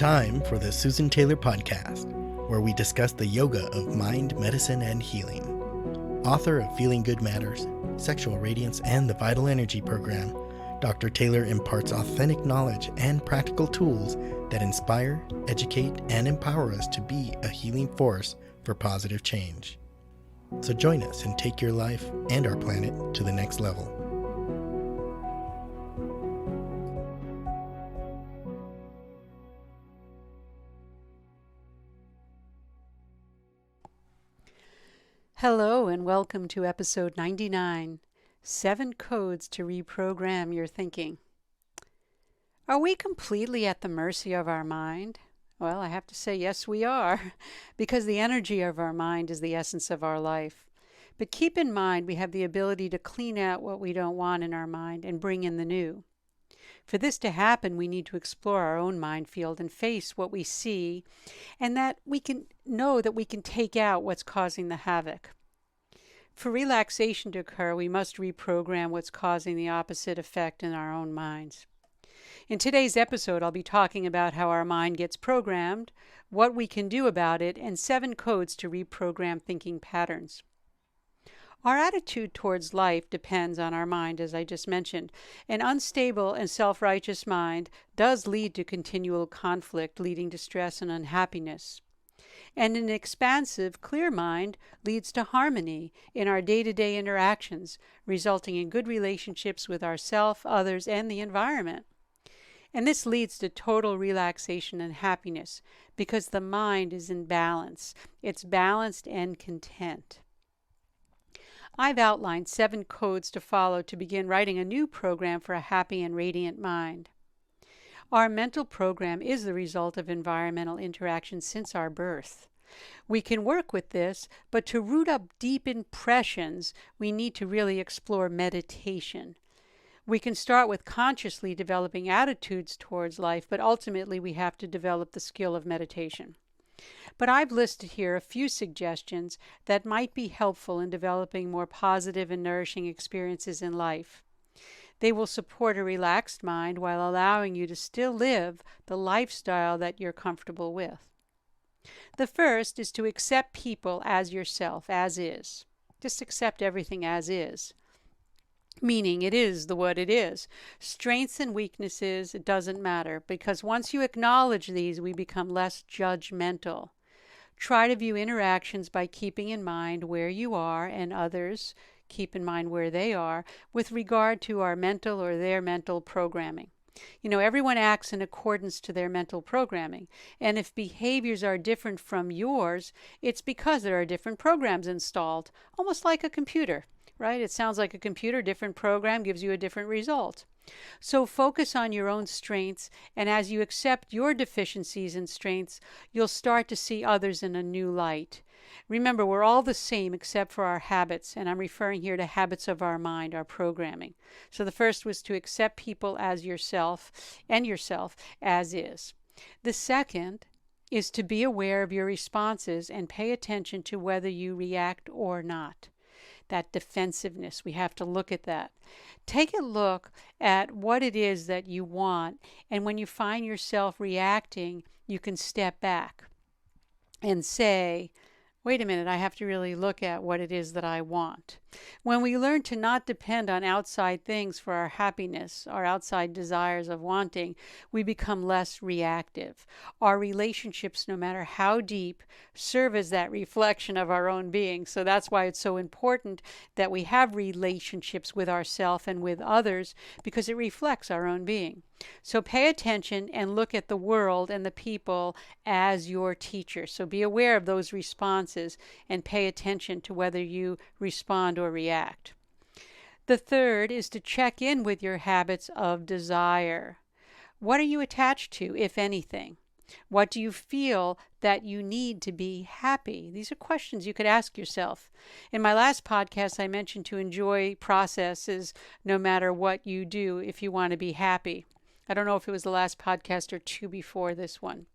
time for the Susan Taylor Podcast, where we discuss the yoga of mind, medicine, and healing. Author of Feeling Good Matters, Sexual Radiance, and the Vital Energy Program, Dr. Taylor imparts authentic knowledge and practical tools that inspire, educate, and empower us to be a healing force for positive change. So join us and take your life and our planet to the next level. Hello and welcome to episode 99, 7 Codes to Reprogram Your Thinking. Are we completely at the mercy of our mind? Well, I have to say yes we are, because the energy of our mind is the essence of our life. But keep in mind we have the ability to clean out what we don't want in our mind and bring in the new. For this to happen, we need to explore our own mind field and face what we see, and that we can know that we can take out what's causing the havoc. For relaxation to occur, we must reprogram what's causing the opposite effect in our own minds. In today's episode, I'll be talking about how our mind gets programmed, what we can do about it, and 7 codes to reprogram thinking patterns. Our attitude towards life depends on our mind, as I just mentioned. An unstable and self-righteous mind does lead to continual conflict, leading to stress and unhappiness. And an expansive, clear mind leads to harmony in our day-to-day interactions, resulting in good relationships with ourselves, others, and the environment. And this leads to total relaxation and happiness because the mind is in balance. It's balanced and content. I've outlined 7 codes to follow to begin writing a new program for a happy and radiant mind. Our mental program is the result of environmental interaction since our birth. We can work with this, but to root up deep impressions, we need to really explore meditation. We can start with consciously developing attitudes towards life, but ultimately we have to develop the skill of meditation. But I've listed here a few suggestions that might be helpful in developing more positive and nourishing experiences in life. They will support a relaxed mind while allowing you to still live the lifestyle that you're comfortable with. The first is to accept people as yourself, as is. Just accept everything as is. Meaning it is what it is. Strengths and weaknesses, it doesn't matter, because once you acknowledge these, we become less judgmental. Try to view interactions by keeping in mind where you are, and others keep in mind where they are with regard to our mental or their mental programming. Everyone acts in accordance to their mental programming, and if behaviors are different from yours, it's because there are different programs installed, almost like a computer. Right? It sounds like a computer. Different program gives you a different result. So focus on your own strengths, and as you accept your deficiencies and strengths, you'll start to see others in a new light. Remember, we're all the same except for our habits, and I'm referring here to habits of our mind, our programming. So the first was to accept people as yourself and yourself as is. The second is to be aware of your responses and pay attention to whether you react or not. That defensiveness, we have to look at that. Take a look at what it is that you want, and when you find yourself reacting, you can step back and say, wait a minute, I have to really look at what it is that I want. When we learn to not depend on outside things for our happiness, our outside desires of wanting, we become less reactive. Our relationships, no matter how deep, serve as that reflection of our own being. So that's why it's so important that we have relationships with ourselves and with others, because it reflects our own being. So pay attention and look at the world and the people as your teacher. So be aware of those responses and pay attention to whether you respond or react. The third is to check in with your habits of desire. What are you attached to, if anything? What do you feel that you need to be happy? These are questions you could ask yourself. In my last podcast, I mentioned to enjoy processes no matter what you do if you want to be happy. I don't know if it was the last podcast or 2 before this one.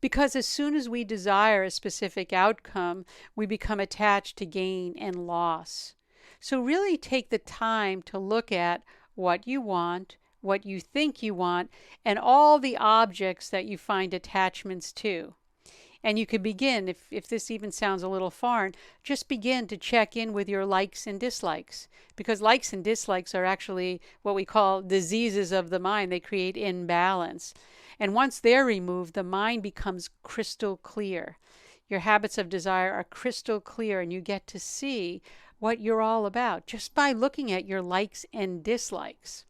Because as soon as we desire a specific outcome, we become attached to gain and loss. So really take the time to look at what you want, what you think you want, and all the objects that you find attachments to. And you could begin, if this even sounds a little foreign, just begin to check in with your likes and dislikes. Because likes and dislikes are actually what we call diseases of the mind. They create imbalance. And once they're removed, the mind becomes crystal clear. Your habits of desire are crystal clear, and you get to see what you're all about just by looking at your likes and dislikes.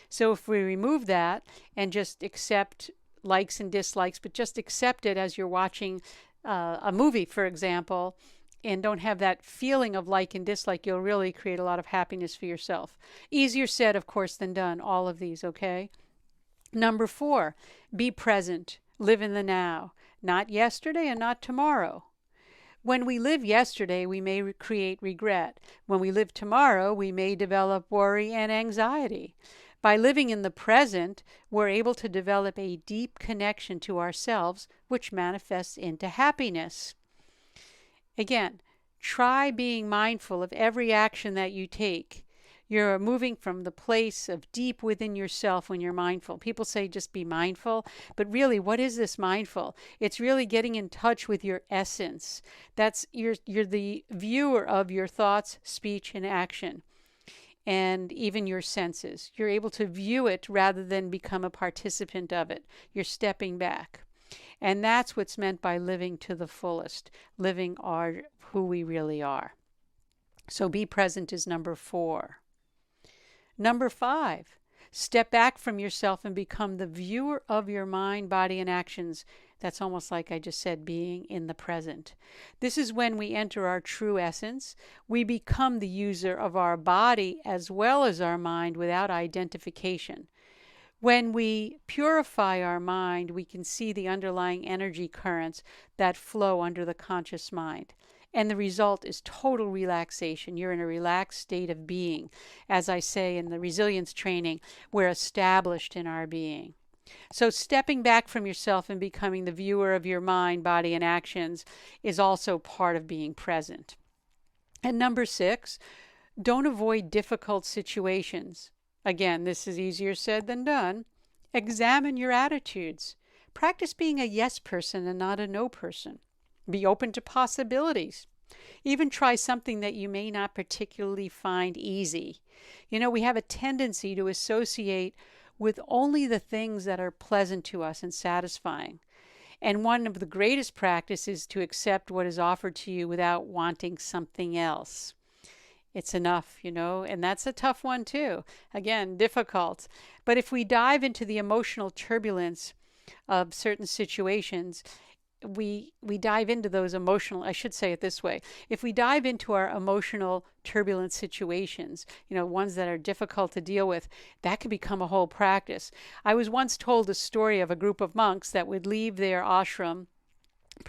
So if we remove that and just accept likes and dislikes, but just accept it as you're watching a movie, for example, and don't have that feeling of like and dislike, you'll really create a lot of happiness for yourself. Easier said, of course, than done, all of these, okay? Number 4, be present. Live in the now. Not yesterday and not tomorrow. When we live yesterday, we may create regret. When we live tomorrow, we may develop worry and anxiety. By living in the present, we're able to develop a deep connection to ourselves, which manifests into happiness. Again, try being mindful of every action that you take. You're moving from the place of deep within yourself when you're mindful. People say just be mindful, but really, what is this mindful? It's really getting in touch with your essence. That's you're the viewer of your thoughts, speech, and action, and even your senses. You're able to view it rather than become a participant of it. You're stepping back. And that's what's meant by living to the fullest, living who we really are. So be present is number 4. Number 5, step back from yourself and become the viewer of your mind, body, and actions. That's almost like I just said, being in the present. This is when we enter our true essence. We become the user of our body as well as our mind without identification. When we purify our mind, we can see the underlying energy currents that flow under the conscious mind. And the result is total relaxation. You're in a relaxed state of being. As I say in the resilience training, we're established in our being. So stepping back from yourself and becoming the viewer of your mind, body, and actions is also part of being present. And number 6, don't avoid difficult situations. Again, this is easier said than done. Examine your attitudes. Practice being a yes person and not a no person. Be open to possibilities. Even try something that you may not particularly find easy. You know, we have a tendency to associate with only the things that are pleasant to us and satisfying. And one of the greatest practices is to accept what is offered to you without wanting something else. It's enough, and that's a tough one too. Again, difficult. But if we dive into the emotional turbulence of certain situations, we dive into those emotional, I should say it this way, if we dive into our emotional turbulent situations, ones that are difficult to deal with, that can become a whole practice. I was once told a story of a group of monks that would leave their ashram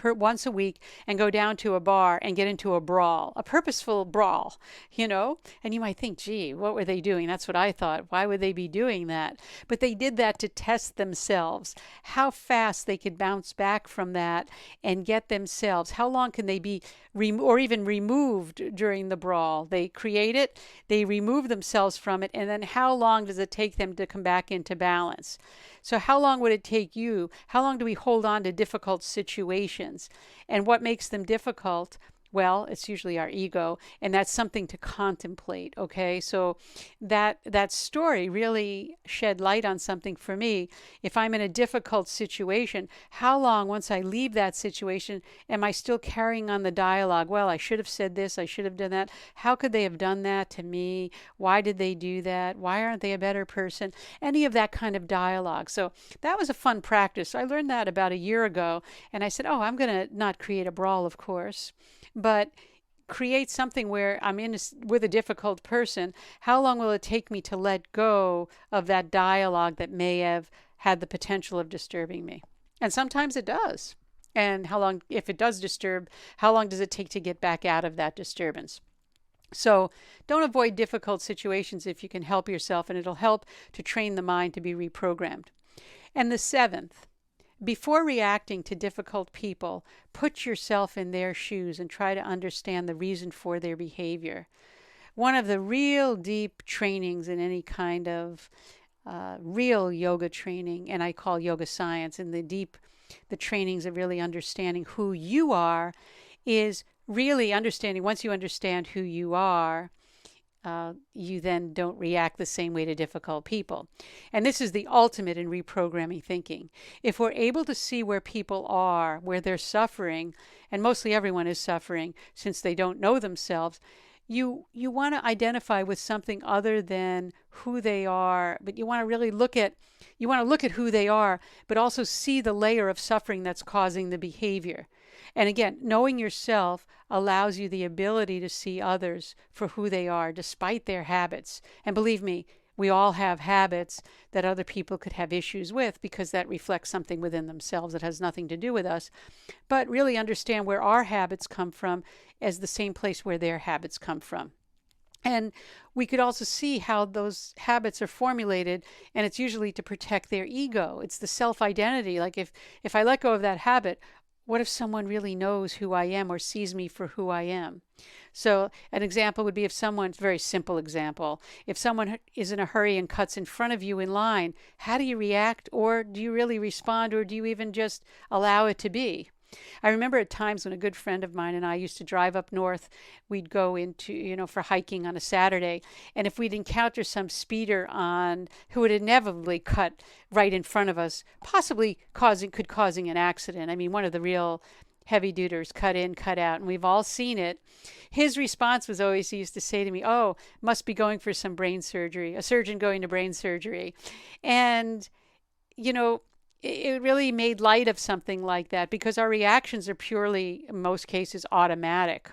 once a week and go down to a bar and get into a brawl, a purposeful brawl, and you might think, gee, what were they doing? That's what I thought. Why would they be doing that? But they did that to test themselves, how fast they could bounce back from that and get themselves, how long can they be or even removed during the brawl. They create it, they remove themselves from it, and then how long does it take them to come back into balance? So how long would it take you? How long do we hold on to difficult situations? And what makes them difficult? Well, it's usually our ego, and that's something to contemplate, okay? So that story really shed light on something for me. If I'm in a difficult situation, how long, once I leave that situation, am I still carrying on the dialogue? Well, I should have said this, I should have done that. How could they have done that to me? Why did they do that? Why aren't they a better person? Any of that kind of dialogue. So that was a fun practice. I learned that about a year ago, and I said, I'm going to not create a brawl, of course, but create something where I'm with a difficult person. How long will it take me to let go of that dialogue that may have had the potential of disturbing me? And sometimes it does. And how long, if it does disturb, how long does it take to get back out of that disturbance? So don't avoid difficult situations if you can help yourself, and it'll help to train the mind to be reprogrammed. And the 7th, before reacting to difficult people, put yourself in their shoes and try to understand the reason for their behavior. One of the real deep trainings in any kind of real yoga training, and I call yoga science, and the trainings of really understanding who you are is really understanding. Once you understand who you are, you then don't react the same way to difficult people. And this is the ultimate in reprogramming thinking. If we're able to see where people are, where they're suffering, and mostly everyone is suffering since they don't know themselves, you want to identify with something other than who they are, but you want to really look at who they are, but also see the layer of suffering that's causing the behavior. And again, knowing yourself allows you the ability to see others for who they are, despite their habits. And believe me, we all have habits that other people could have issues with because that reflects something within themselves that has nothing to do with us. But really understand where our habits come from as the same place where their habits come from. And we could also see how those habits are formulated, and it's usually to protect their ego. It's the self-identity. Like if I let go of that habit, what if someone really knows who I am or sees me for who I am? So an example would be very simple example, if someone is in a hurry and cuts in front of you in line, how do you react? Or do you really respond? Or do you even just allow it to be? I remember at times when a good friend of mine and I used to drive up north, we'd go into, for hiking on a Saturday. And if we'd encounter some speeder who would inevitably cut right in front of us, possibly causing an accident. I mean, one of the real heavy duties, cut in, cut out, and we've all seen it. His response was always, he used to say to me, "Oh, must be going for some brain surgery, a surgeon going to brain surgery." And, it really made light of something like that because our reactions are purely, in most cases, automatic.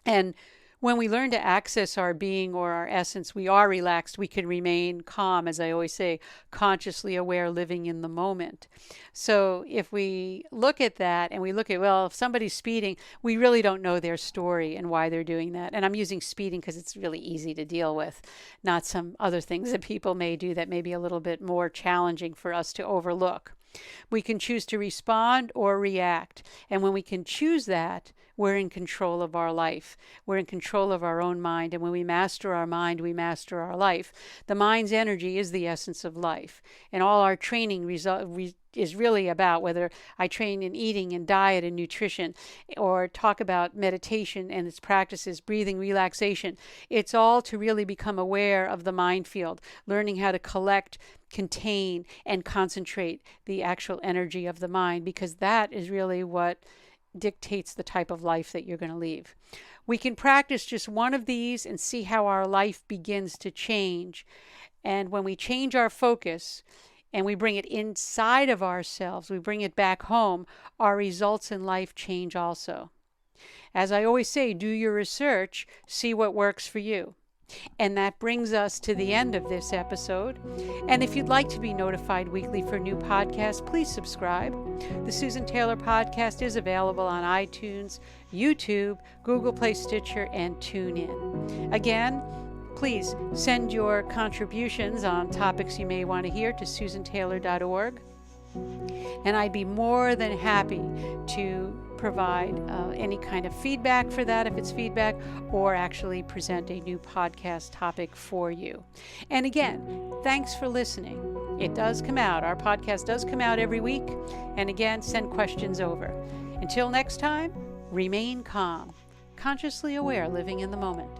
And when we learn to access our being or our essence, we are relaxed. We can remain calm, as I always say, consciously aware, living in the moment. So if we look at that and we look at, if somebody's speeding, we really don't know their story and why they're doing that. And I'm using speeding because it's really easy to deal with, not some other things that people may do that may be a little bit more challenging for us to overlook. We can choose to respond or react. And when we can choose that, we're in control of our life. We're in control of our own mind. And when we master our mind, we master our life. The mind's energy is the essence of life. And all our training is really about, whether I train in eating and diet and nutrition or talk about meditation and its practices, breathing, relaxation, it's all to really become aware of the mind field, learning how to collect, contain, and concentrate the actual energy of the mind, because that is really what dictates the type of life that you're going to lead. We can practice just one of these and see how our life begins to change. And when we change our focus and we bring it inside of ourselves, we bring it back home, our results in life change also. As I always say, do your research, see what works for you. And that brings us to the end of this episode. And if you'd like to be notified weekly for new podcasts, please subscribe. The Susan Taylor Podcast is available on iTunes, YouTube, Google Play, Stitcher, and TuneIn. Again, please send your contributions on topics you may want to hear to susantaylor.org. And I'd be more than happy to provide any kind of feedback for that, if it's feedback, or actually present a new podcast topic for you. And again, thanks for listening. It does come out. Our podcast does come out every week. And again, send questions over. Until next time, remain calm, consciously aware, living in the moment.